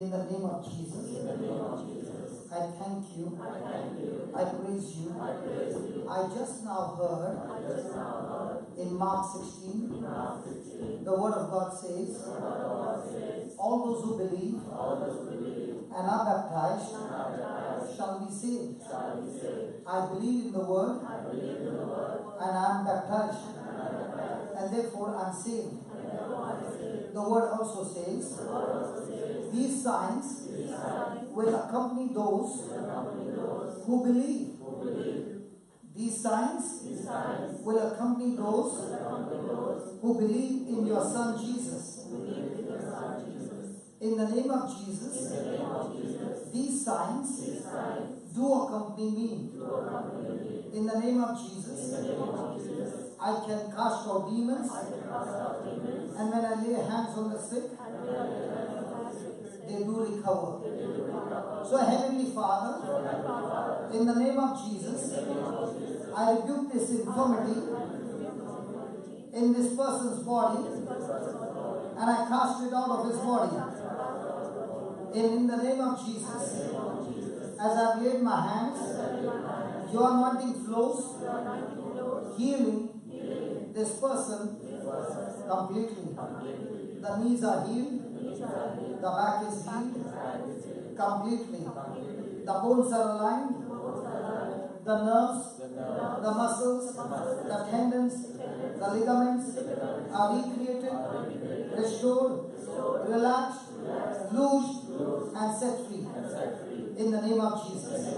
In the name of Jesus, I thank you. I praise you. I just now heard in Mark 16, the word of God says, all those who believe and are baptized shall be saved. I believe in the word and I am baptized, and therefore I am saved. The word also says, these signs will accompany those who believe. These signs will accompany those who believe in your Son Jesus. In the name of Jesus, these signs do accompany me. In the name of Jesus, I can cast out demons, and when I lay hands on the sick, they do recover. So Heavenly Father, in the name of Jesus, I rebuke this infirmity in this person's body, and I cast it out of his body. In the name of Jesus, as I've laid my hands, your anointing flows, healing this person completely. The knees are healed, the back is healed completely. The bones are aligned, the nerves, the muscles, the tendons, the ligaments are recreated, restored, relaxed, loosed, and set free. In the name of Jesus.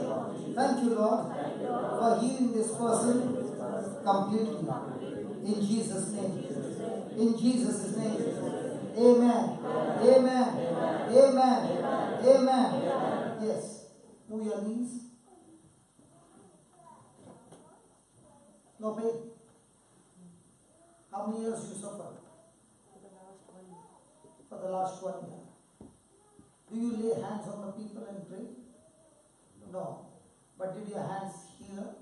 Thank you, Lord, for healing this person completely. In Jesus' name. In Jesus' name. Amen. Amen. Amen. Amen. Yes. Move your knees. No pain. How many years you suffered? For the last 1 year. Do you lay hands on the people and pray? No. But did your hands heal her?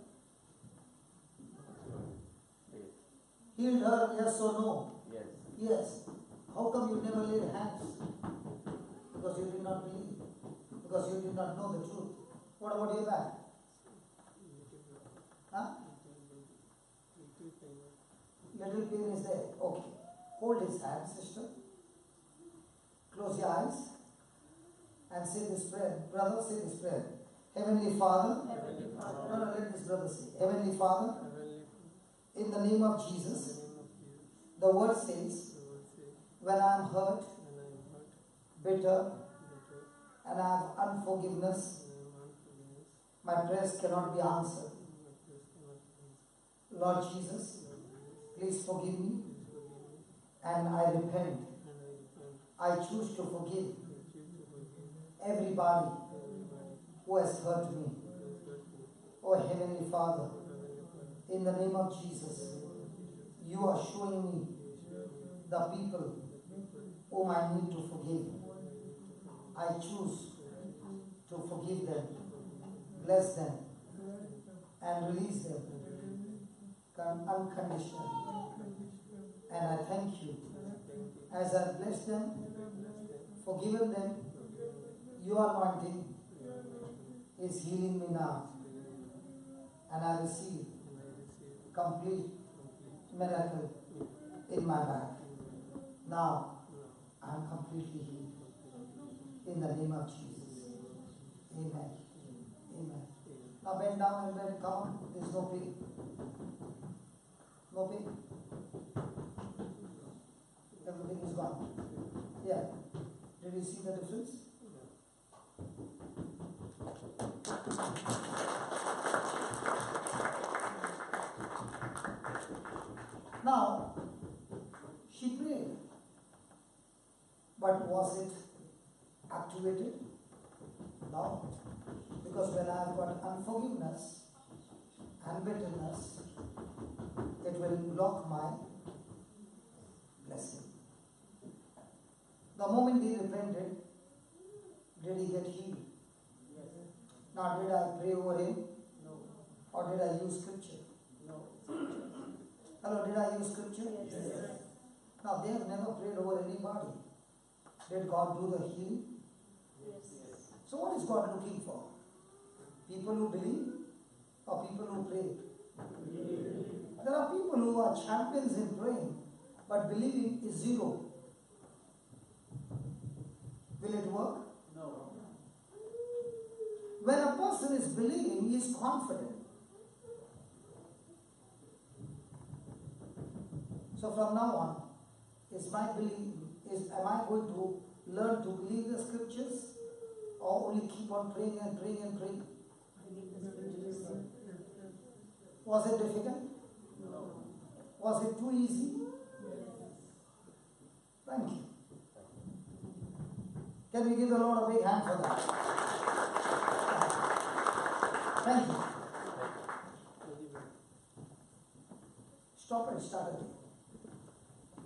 Healed her, yes or no? Yes. Yes. How come you never laid hands? Because you did not believe. Because you did not know the truth. What about your back? Huh? Little pain is there. Okay. Hold his hand, sister. Close your eyes and say this prayer. Brother, say this prayer. Heavenly Father. No, let this brother say. Heavenly Father, in the name of Jesus, the word says, when I am hurt, bitter, and I have unforgiveness, my prayers cannot be answered. Lord Jesus, please forgive me, and I repent. I choose to forgive everybody who has hurt me. Oh Heavenly Father, in the name of Jesus, you are showing me the people whom I need to forgive. I choose to forgive them, bless them, and release them unconditionally. And I thank you. As I bless them, forgiven them, your anointing is healing me now. And I receive complete miracle in my back. Now, I am completely healed. In the name of Jesus. Amen. Amen. Now bend down and bend. Come on. There is no pain. No pain. Everything is gone. Yeah. Did you see the difference? Now, she prayed. But was it activated? No. Because when I have got unforgiveness and bitterness, it will block my blessing. The moment he repented, did he get healed? Yes. Now, did I pray over him? No. Or did I use scripture? No. Hello, did I use scripture? Yes. Now, they have never prayed over anybody. Did God do the healing? God looking for? People who believe or people who pray? There are people who are champions in praying, but believing is zero. Will it work? No. When a person is believing, he is confident. So from now on, am I going to learn to believe the scriptures or only keep on praying and praying and praying? Was it difficult? No. Was it too easy? Thank you. Can we give the Lord a big hand for that? Thank you. Stop and start again.